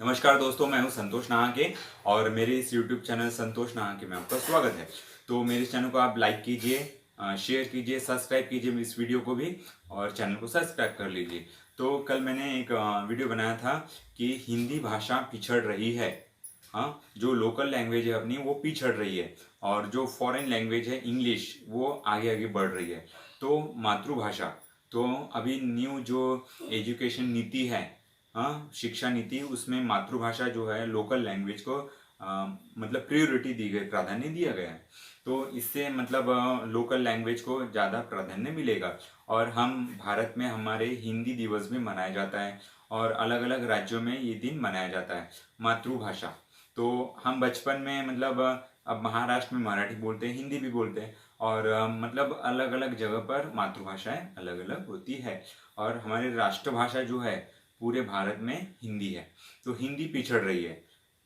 नमस्कार दोस्तों, मैं हूं संतोष नाहाके और मेरे इस YouTube चैनल संतोष नाहाके में आपका स्वागत है। तो मेरे इस चैनल को आप लाइक कीजिए, शेयर कीजिए, सब्सक्राइब कीजिए इस वीडियो को भी और चैनल को सब्सक्राइब कर लीजिए। तो कल मैंने एक वीडियो बनाया था कि हिंदी भाषा पिछड़ रही है। हाँ, जो लोकल लैंग्वेज है अपनी वो पिछड़ रही है और जो फॉरेन लैंग्वेज है इंग्लिश वो आगे आगे बढ़ रही है। तो मातृभाषा, तो अभी न्यू जो एजुकेशन नीति है, हाँ, शिक्षा नीति, उसमें मातृभाषा जो है लोकल लैंग्वेज को मतलब प्रियोरिटी दी गई, प्राधान्य दिया गया है। तो इससे मतलब लोकल लैंग्वेज को ज़्यादा प्राधान्य मिलेगा। और हम भारत में हमारे हिंदी दिवस भी मनाया जाता है और अलग अलग राज्यों में ये दिन मनाया जाता है मातृभाषा। तो हम बचपन में मतलब अब महाराष्ट्र में मराठी बोलते हैं, हिंदी भी बोलते हैं और मतलब अलग अलग जगह पर मातृभाषाएं अलग अलग होती है। और हमारी राष्ट्रभाषा जो है पूरे भारत में हिंदी है। तो हिंदी पिछड़ रही है,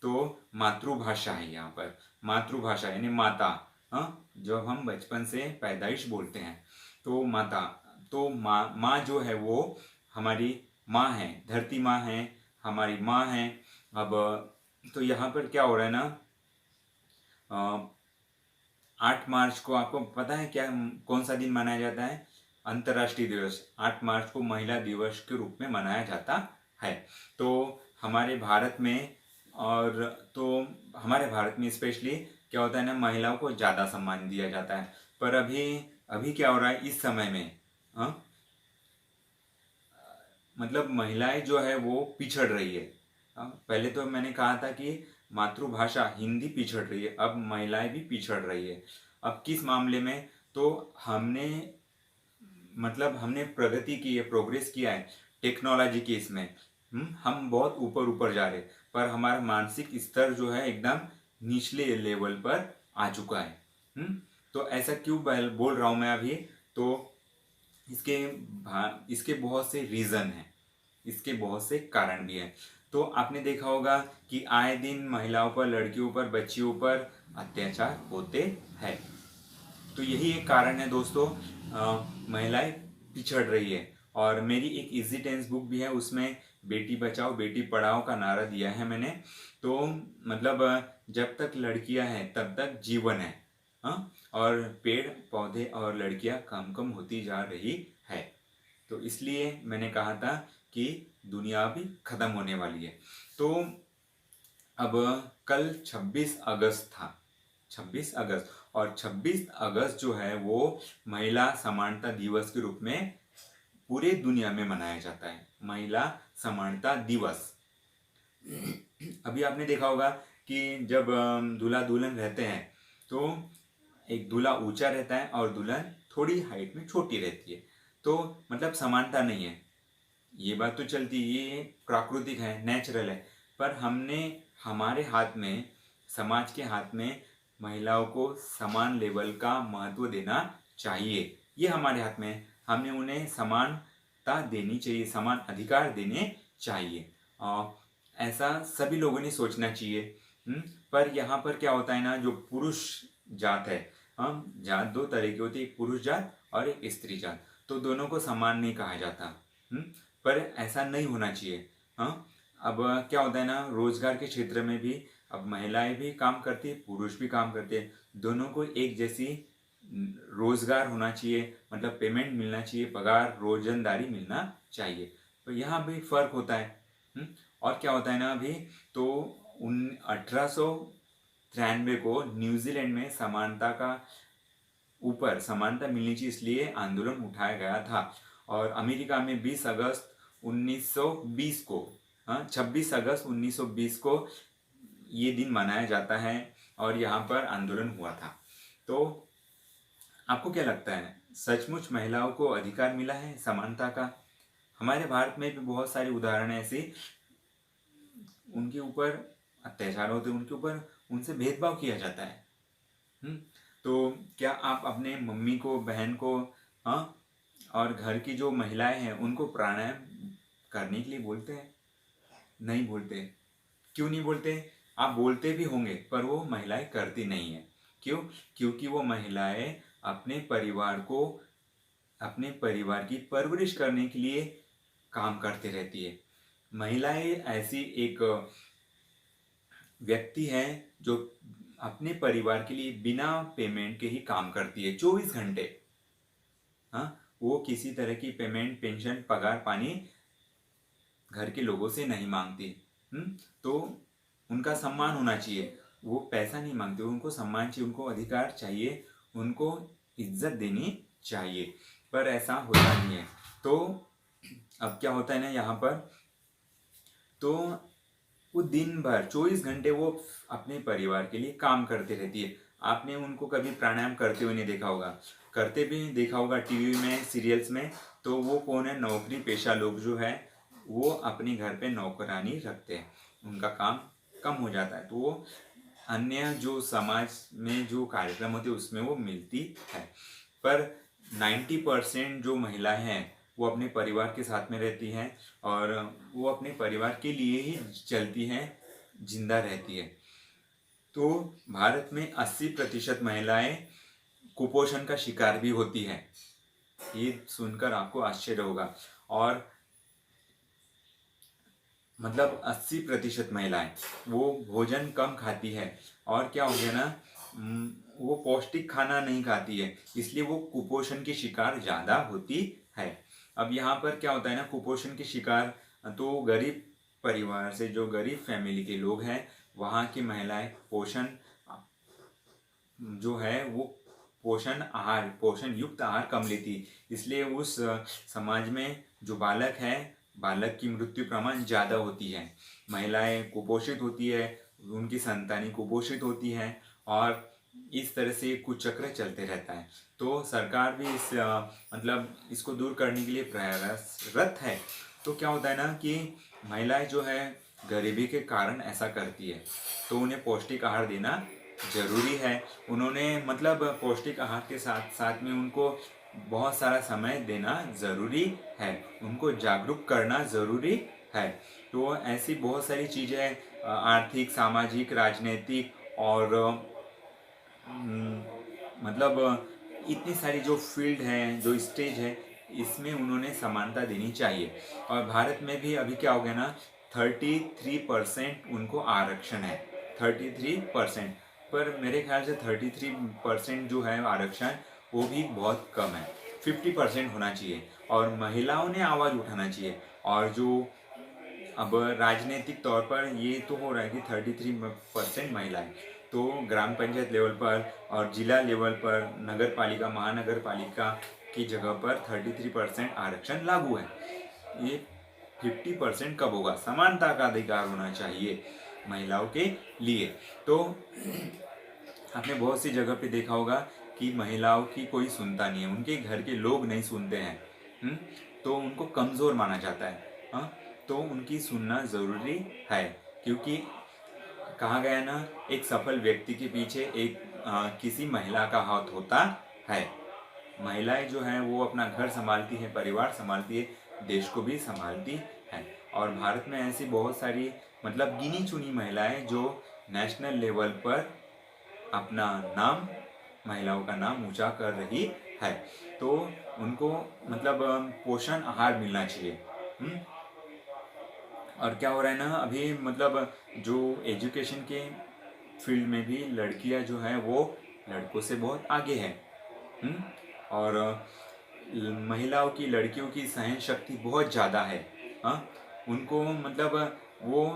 तो मातृभाषा है यहाँ पर। मातृभाषा यानी माता, हाँ, जब हम बचपन से पैदाइश बोलते हैं तो माता, तो माँ जो है वो हमारी माँ है, धरती माँ है, हमारी माँ है। अब तो यहाँ पर क्या हो रहा है ना, 8 मार्च को आपको पता है क्या कौन सा दिन मनाया जाता है? अंतर्राष्ट्रीय दिवस 8 मार्च को महिला दिवस के रूप में मनाया जाता है। तो हमारे भारत में, और तो हमारे भारत में स्पेशली क्या होता है ना, महिलाओं को ज़्यादा सम्मान दिया जाता है। पर अभी अभी क्या हो रहा है इस समय में, हाँ, मतलब महिलाएं जो है वो पिछड़ रही है। पहले तो मैंने कहा था कि मातृभाषा हिंदी पिछड़ रही है, अब महिलाएं भी पिछड़ रही है। अब किस मामले में? तो हमने मतलब हमने प्रगति की है, प्रोग्रेस किया है टेक्नोलॉजी के इसमें। हम बहुत ऊपर ऊपर जा रहे हैं, पर हमारा मानसिक स्तर जो है एकदम निचले लेवल पर आ चुका है। तो ऐसा क्यों बोल रहा हूँ मैं अभी? तो इसके इसके बहुत से रीज़न हैं, इसके बहुत से कारण भी हैं। तो आपने देखा होगा कि आए दिन महिलाओं पर, लड़कियों पर, बच्चियों पर अत्याचार होते हैं। तो यही एक कारण है दोस्तों, महिलाएं पिछड़ रही है। और मेरी एक इजी टेंस बुक भी है, उसमें बेटी बचाओ बेटी पढ़ाओ का नारा दिया है मैंने। तो मतलब जब तक लड़कियां हैं तब तक जीवन है, हाँ, और पेड़ पौधे और लड़कियां कम कम होती जा रही है। तो इसलिए मैंने कहा था कि दुनिया भी खत्म होने वाली है। तो अब कल 26 अगस्त था, 26 अगस्त, और 26 अगस्त जो है वो महिला समानता दिवस के रूप में पूरे दुनिया में मनाया जाता है। महिला समानता दिवस। अभी आपने देखा होगा कि जब दूल्हा दुल्हन रहते हैं तो एक दूल्हा ऊंचा रहता है और दुल्हन थोड़ी हाइट में छोटी रहती है। तो मतलब समानता नहीं है, ये बात तो चलती, ये प्राकृतिक है, नेचुरल है। पर हमने, हमारे हाथ में, समाज के हाथ में महिलाओं को समान लेवल का महत्व देना चाहिए। ये हमारे हाथ में है, हमने उन्हें समानता देनी चाहिए, समान अधिकार देने चाहिए। और ऐसा सभी लोगों ने सोचना चाहिए। पर यहाँ पर क्या होता है ना, जो पुरुष जात है, हम जात दो तरह की होती है, एक पुरुष जात और एक स्त्री जात। तो दोनों को समान नहीं कहा जाता। पर ऐसा नहीं होना चाहिए। हाँ, अब क्या होता है ना, रोजगार के क्षेत्र में भी अब महिलाएं भी काम करती है, पुरुष भी काम करते हैं। दोनों को एक जैसी रोजगार होना चाहिए, मतलब पेमेंट मिलना चाहिए, पगार, रोजंदारी मिलना चाहिए। तो यहाँ भी फर्क होता है। और क्या होता है ना अभी, तो 1893 को न्यूजीलैंड में समानता का ऊपर समानता मिलनी चाहिए, इसलिए आंदोलन उठाया गया था। और अमेरिका में 20 अगस्त 1920 को, हाँ, 26 अगस्त 1920 को ये दिन मनाया जाता है और यहाँ पर आंदोलन हुआ था। तो आपको क्या लगता है, सचमुच महिलाओं को अधिकार मिला है समानता का? हमारे भारत में भी बहुत सारी उदाहरण ऐसी, उनके ऊपर अत्याचार होते, उनके ऊपर उनसे भेदभाव किया जाता है। तो क्या आप अपने मम्मी को, बहन को, हाँ, और घर की जो महिलाएं हैं उनको प्राणायाम करने के लिए बोलते हैं? नहीं बोलते। क्यों नहीं बोलते? आप बोलते भी होंगे पर वो महिलाएं करती नहीं है। क्यों? क्योंकि वो महिलाएं अपने परिवार को, अपने परिवार की परवरिश करने के लिए काम करती रहती है। महिलाएं ऐसी एक व्यक्ति है जो अपने परिवार के लिए बिना पेमेंट के ही काम करती है 24 घंटे। हाँ, वो किसी तरह की पेमेंट, पेंशन, पगार पानी घर के लोगों से नहीं मांगती। तो उनका सम्मान होना चाहिए। वो पैसा नहीं मांगते, उनको सम्मान चाहिए, उनको अधिकार चाहिए, उनको इज्जत देनी चाहिए। पर ऐसा होता नहीं है। तो अब क्या होता है ना यहाँ पर, तो वो दिन भर 24 घंटे वो अपने परिवार के लिए काम करते रहती है। आपने उनको कभी प्राणायाम करते हुए नहीं देखा होगा, करते भी देखा होगा टीवी में, सीरियल्स में। तो वो कौन है? नौकरी पेशा लोग जो है वो अपने घर पे नौकरानी रखते हैं, उनका काम कम हो जाता है, तो वो अन्य जो समाज में जो कार्यक्रम होते हैं उसमें वो मिलती है। पर 90% जो महिलाएं हैं वो अपने परिवार के साथ में रहती हैं और वो अपने परिवार के लिए ही चलती हैं, जिंदा रहती है। तो भारत में 80% महिलाएं कुपोषण का शिकार भी होती हैं। ये सुनकर आपको आश्चर्य होगा। और मतलब 80% महिलाएं वो भोजन कम खाती है। और क्या हो गया ना, वो पौष्टिक खाना नहीं खाती है, इसलिए वो कुपोषण की शिकार ज़्यादा होती है। अब यहाँ पर क्या होता है ना, कुपोषण के शिकार तो गरीब परिवार से, जो गरीब फैमिली के लोग हैं वहाँ की महिलाएं पोषण जो है वो पोषण युक्त आहार कम लेती, इसलिए उस समाज में जो बालक है, बालक की मृत्यु प्रमाण ज़्यादा होती है। महिलाएं कुपोषित होती है, उनकी संतानें कुपोषित होती हैं और इस तरह से कुचक्र चलते रहता है। तो सरकार भी मतलब इसको दूर करने के लिए प्रयासरत है। तो क्या होता है ना कि महिलाएं जो है गरीबी के कारण ऐसा करती है, तो उन्हें पौष्टिक आहार देना जरूरी है। उन्होंने मतलब पौष्टिक आहार के साथ साथ में उनको बहुत सारा समय देना जरूरी है, उनको जागरूक करना जरूरी है। तो ऐसी बहुत सारी चीज़ें आर्थिक, सामाजिक, राजनीतिक और मतलब इतनी सारी जो फील्ड है, जो स्टेज है, इसमें उन्होंने समानता देनी चाहिए। और भारत में भी अभी क्या हो गया ना, 33% उनको आरक्षण है, 33%। पर मेरे ख्याल से 33% जो है आरक्षण वो भी बहुत कम है, 50% होना चाहिए और महिलाओं ने आवाज़ उठाना चाहिए। और जो अब राजनीतिक तौर पर ये तो हो रहा है कि 33% महिलाएं, तो ग्राम पंचायत लेवल पर और जिला लेवल पर, नगर पालिका, महानगर पालिका की जगह पर 33% आरक्षण लागू है। ये 50% कब होगा? समानता का अधिकार होना चाहिए महिलाओं के लिए। तो आपने बहुत सी जगह पे देखा होगा कि महिलाओं की कोई सुनता नहीं है, उनके घर के लोग नहीं सुनते हैं। तो उनको कमज़ोर माना जाता है। हाँ, तो उनकी सुनना ज़रूरी है, क्योंकि कहा गया ना, एक सफल व्यक्ति के पीछे एक किसी महिला का हाथ होता है। महिलाएं जो हैं वो अपना घर संभालती है, परिवार संभालती है, देश को भी संभालती है। और भारत में ऐसी बहुत सारी मतलब गिनी चुनी महिलाएं जो नेशनल लेवल पर अपना नाम, महिलाओं का नाम ऊंचा कर रही है। तो उनको मतलब पोषण आहार मिलना चाहिए। और क्या हो रहा है ना अभी, मतलब जो एजुकेशन के फील्ड में भी लड़कियां जो है वो लड़कों से बहुत आगे है। और महिलाओं की, लड़कियों की सहन शक्ति बहुत ज़्यादा है। हाँ, उनको मतलब वो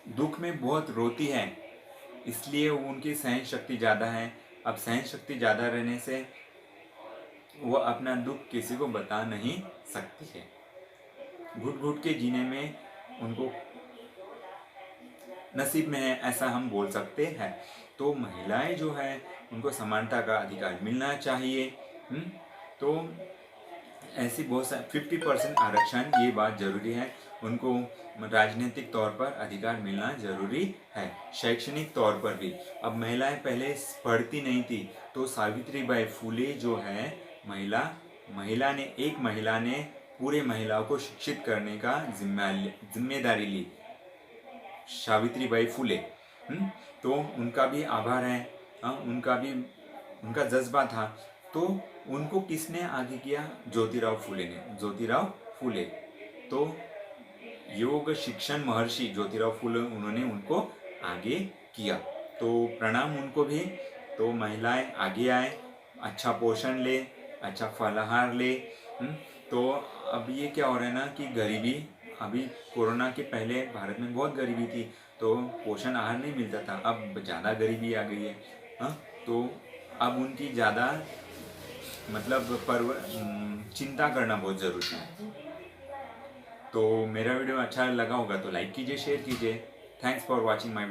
दुख में बहुत रोती है, इसलिए उनकी सहन शक्ति ज़्यादा है। अब सहन शक्ति ज़्यादा रहने से वो अपना दुख किसी को बता नहीं सकती है, घुट घुट के जीने में उनको नसीब में है, ऐसा हम बोल सकते हैं। तो महिलाएं जो है उनको समानता का अधिकार मिलना चाहिए। तो ऐसी बहुत सारी 50% आरक्षण, ये बात जरूरी है। उनको राजनीतिक तौर पर अधिकार मिलना जरूरी है, शैक्षणिक तौर पर भी। अब महिलाएं पहले पढ़ती नहीं थी, तो सावित्रीबाई फुले जो है एक महिला ने पूरे महिलाओं को शिक्षित करने का जिम्मेदारी ली, सावित्रीबाई फुले। तो उनका भी आभार है। उनका जज्बा था। तो उनको किसने आगे किया? ज्योतिराव फुले ने, ज्योतिराव फुले। तो योग शिक्षण महर्षि ज्योतिराव फुले उन्होंने उनको आगे किया। तो प्रणाम उनको भी। तो महिलाएं आगे आए, अच्छा पोषण ले, अच्छा फलाहार ले। तो अब ये क्या हो रहा है ना कि गरीबी, अभी कोरोना के पहले भारत में बहुत गरीबी थी, तो पोषण आहार नहीं मिलता था। अब ज़्यादा गरीबी आ गई है। हाँ, तो अब उनकी ज़्यादा मतलब चिंता करना बहुत ज़रूरी है। तो मेरा वीडियो अच्छा लगा होगा तो लाइक कीजिए, शेयर कीजिए। Thanks for watching my